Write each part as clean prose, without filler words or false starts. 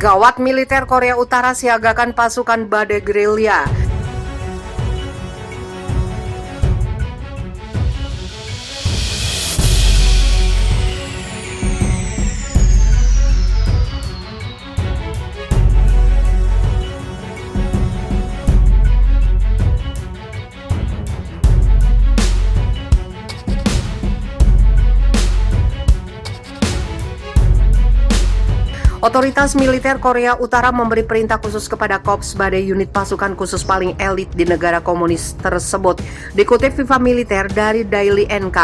Gawat, militer Korea Utara siagakan pasukan badai gerilya. Otoritas militer Korea Utara memberi perintah khusus kepada Korps Badai unit pasukan khusus paling elit di negara komunis tersebut. Dikutip Viva Militer dari Daily NK,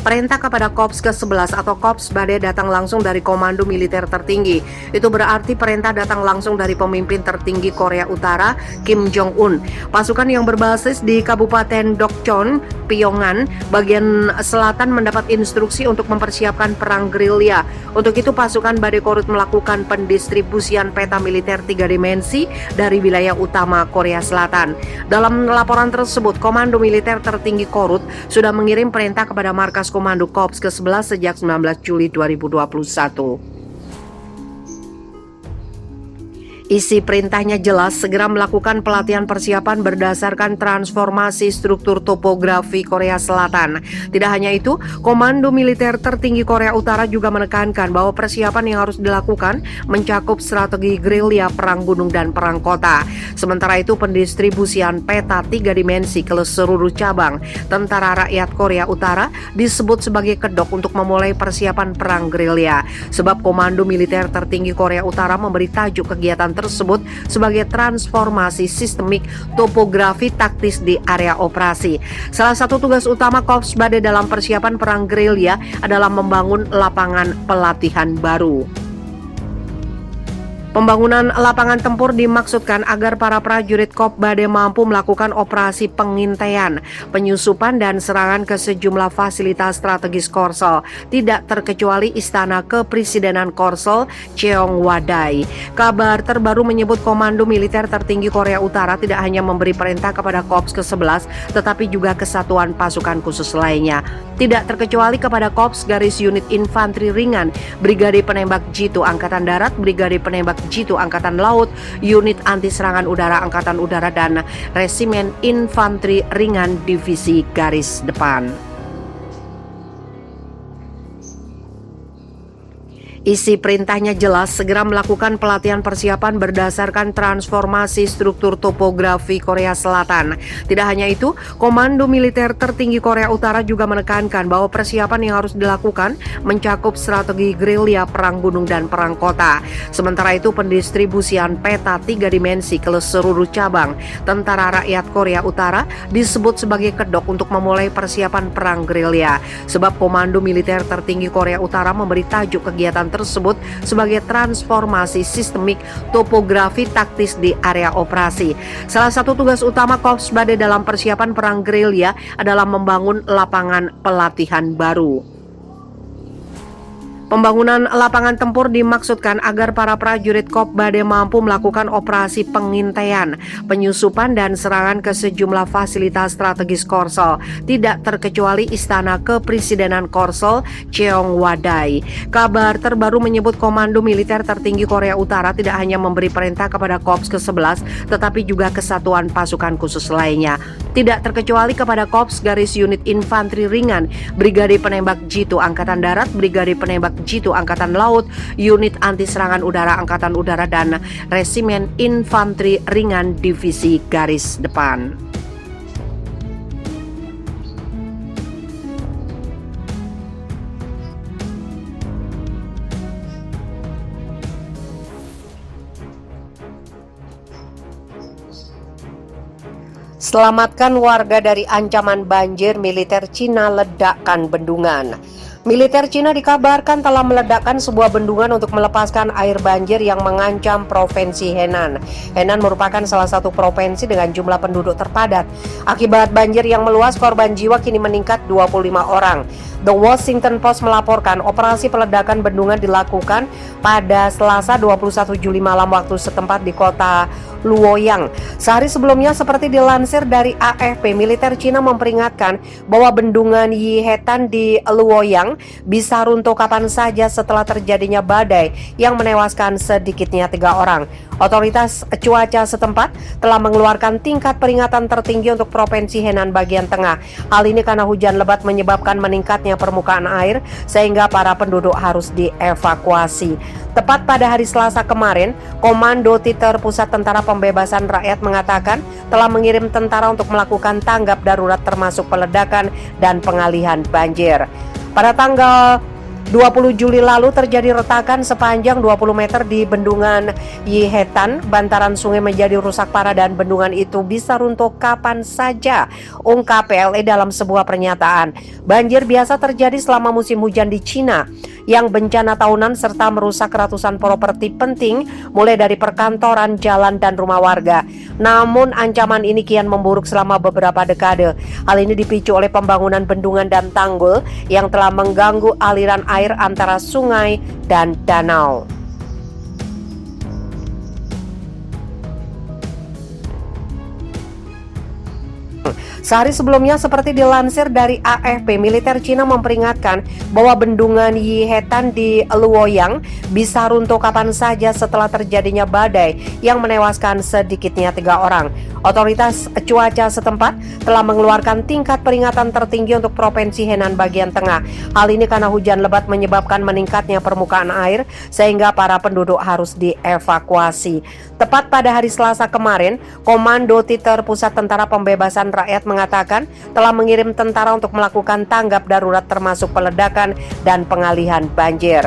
perintah kepada Korps ke-11 atau Korps Badai datang langsung dari Komando Militer Tertinggi. Itu berarti perintah datang langsung dari pemimpin tertinggi Korea Utara, Kim Jong-un. Pasukan yang berbasis di Kabupaten Dokcheon, Pyongan, bagian selatan mendapat instruksi untuk mempersiapkan perang gerilya. Untuk itu pasukan Badai Korut melakukan pendistribusian peta militer 3 dimensi dari wilayah utama Korea Selatan. Dalam laporan tersebut, Komando Militer Tertinggi Korut sudah mengirim perintah kepada markas Komando Korps ke-11 sejak 19 Juli 2021. Isi perintahnya jelas, segera melakukan pelatihan persiapan berdasarkan transformasi struktur topografi Korea Selatan. Tidak hanya itu, Komando Militer Tertinggi Korea Utara juga menekankan bahwa persiapan yang harus dilakukan mencakup strategi gerilya, perang gunung, dan perang kota. Sementara itu, pendistribusian peta 3 dimensi ke seluruh cabang Tentara Rakyat Korea Utara disebut sebagai kedok untuk memulai persiapan perang gerilya. Sebab Komando Militer Tertinggi Korea Utara memberi tajuk kegiatan tersebut sebagai transformasi sistemik topografi taktis di area operasi. Salah satu tugas utama Korps Badai dalam persiapan perang gerilya adalah membangun lapangan pelatihan baru. Pembangunan lapangan tempur dimaksudkan agar para prajurit Korps Badai mampu melakukan operasi pengintaian, penyusupan, dan serangan ke sejumlah fasilitas strategis Korsel, tidak terkecuali Istana Kepresidenan Korsel, Cheongwadai. Kabar terbaru menyebut Komando Militer Tertinggi Korea Utara tidak hanya memberi perintah kepada Korps ke-11, tetapi juga kesatuan pasukan khusus lainnya. Tidak terkecuali kepada Korps Garis Unit Infanteri Ringan, Brigade Penembak Jitu Angkatan Darat, Brigade Penembak Jitu Angkatan Laut, Unit Anti Serangan Udara Angkatan Udara, dan Resimen Infanteri Ringan Divisi Garis Depan. Isi perintahnya jelas, segera melakukan pelatihan persiapan berdasarkan transformasi struktur topografi Korea Selatan. Tidak hanya itu, Komando Militer Tertinggi Korea Utara juga menekankan bahwa persiapan yang harus dilakukan mencakup strategi gerilya, perang gunung, dan perang kota. Sementara itu, pendistribusian peta 3 dimensi ke seluruh cabang Tentara Rakyat Korea Utara disebut sebagai kedok untuk memulai persiapan perang gerilya. Sebab Komando Militer Tertinggi Korea Utara memberi tajuk kegiatan tersebut sebagai transformasi sistemik topografi taktis di area operasi. Salah satu tugas utama Korps Badai dalam persiapan perang gerilya adalah membangun lapangan pelatihan baru. Pembangunan lapangan tempur dimaksudkan agar para prajurit Korps Badai mampu melakukan operasi pengintaian, penyusupan, dan serangan ke sejumlah fasilitas strategis Korsel, tidak terkecuali Istana Kepresidenan Korsel, Cheongwadai. Kabar terbaru menyebut Komando Militer Tertinggi Korea Utara tidak hanya memberi perintah kepada Korps ke-11, tetapi juga kesatuan pasukan khusus lainnya. Tidak terkecuali kepada Korps Garis Unit Infanteri Ringan, Brigade Penembak Jitu Angkatan Darat, Brigade Penembak Jitu Angkatan Laut, Unit Anti Serangan Udara Angkatan Udara, dan Resimen Infanteri Ringan Divisi Garis Depan. Selamatkan warga dari ancaman banjir, militer Cina ledakkan bendungan. Militer Cina dikabarkan telah meledakkan sebuah bendungan untuk melepaskan air banjir yang mengancam provinsi Henan. Henan merupakan salah satu provinsi dengan jumlah penduduk terpadat. Akibat banjir yang meluas, korban jiwa kini meningkat 25 orang. The Washington Post melaporkan operasi peledakan bendungan dilakukan pada Selasa 21 Juli malam waktu setempat di kota Luoyang. Sehari sebelumnya, seperti dilansir dari AFP, militer Cina memperingatkan bahwa bendungan Yihetan di Luoyang bisa runtuh kapan saja setelah terjadinya badai yang menewaskan sedikitnya 3 orang. Otoritas cuaca setempat telah mengeluarkan tingkat peringatan tertinggi untuk Provinsi Henan bagian tengah. Hal ini karena hujan lebat menyebabkan meningkatnya permukaan air sehingga para penduduk harus dievakuasi. Tepat pada hari Selasa kemarin, Komando Titer Pusat Tentara Pembebasan Rakyat mengatakan telah mengirim tentara untuk melakukan tanggap darurat termasuk peledakan dan pengalihan banjir. Pada tanggal 20 Juli lalu terjadi retakan sepanjang 20 meter di bendungan Yihetan. Bantaran sungai menjadi rusak parah dan bendungan itu bisa runtuh kapan saja, ungkap PLE dalam sebuah pernyataan. Banjir biasa terjadi selama musim hujan di Cina yang bencana tahunan serta merusak ratusan properti penting mulai dari perkantoran, jalan, dan rumah warga. Namun ancaman ini kian memburuk selama beberapa dekade. Hal ini dipicu oleh pembangunan bendungan dan tanggul yang telah mengganggu aliran air antara sungai dan danau. Sehari sebelumnya, seperti dilansir dari AFP, militer Cina memperingatkan bahwa bendungan Yihetan di Luoyang bisa runtuh kapan saja setelah terjadinya badai yang menewaskan sedikitnya 3 orang. Otoritas cuaca setempat telah mengeluarkan tingkat peringatan tertinggi untuk Provinsi Henan bagian tengah. Hal ini karena hujan lebat menyebabkan meningkatnya permukaan air sehingga para penduduk harus dievakuasi. Tepat pada hari Selasa kemarin, Komando Titer Pusat Tentara Pembebasan Rakyat mengatakan telah mengirim tentara untuk melakukan tanggap darurat termasuk peledakan dan pengalihan banjir.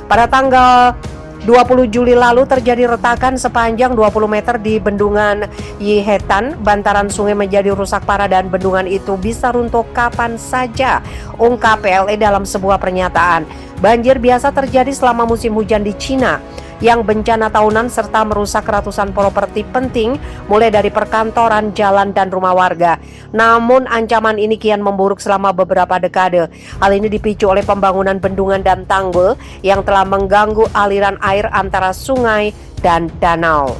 Pada tanggal 20 Juli lalu terjadi retakan sepanjang 20 meter di bendungan Yihetan. Bantaran sungai menjadi rusak parah dan bendungan itu bisa runtuh kapan saja, ungkap PLE dalam sebuah pernyataan. Banjir biasa terjadi selama musim hujan di Cina yang bencana tahunan serta merusak ratusan properti penting mulai dari perkantoran, jalan, dan rumah warga. Namun ancaman ini kian memburuk selama beberapa dekade. Hal ini dipicu oleh pembangunan bendungan dan tanggul yang telah mengganggu aliran air antara sungai dan danau.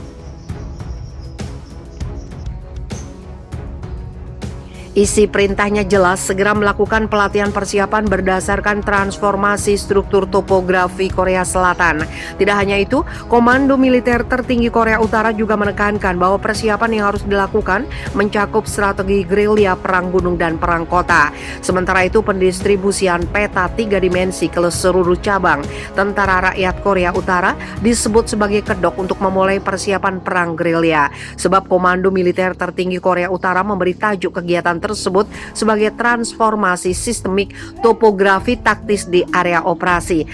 Isi perintahnya jelas, segera melakukan pelatihan persiapan berdasarkan transformasi struktur topografi Korea Selatan. Tidak hanya itu, Komando Militer Tertinggi Korea Utara juga menekankan bahwa persiapan yang harus dilakukan mencakup strategi gerilya, perang gunung, dan perang kota. Sementara itu, pendistribusian peta 3 dimensi ke seluruh cabang Tentara Rakyat Korea Utara disebut sebagai kedok untuk memulai persiapan perang gerilya. Sebab Komando Militer Tertinggi Korea Utara memberi tajuk kegiatan tersebut sebagai transformasi sistemik topografi taktis di area operasi.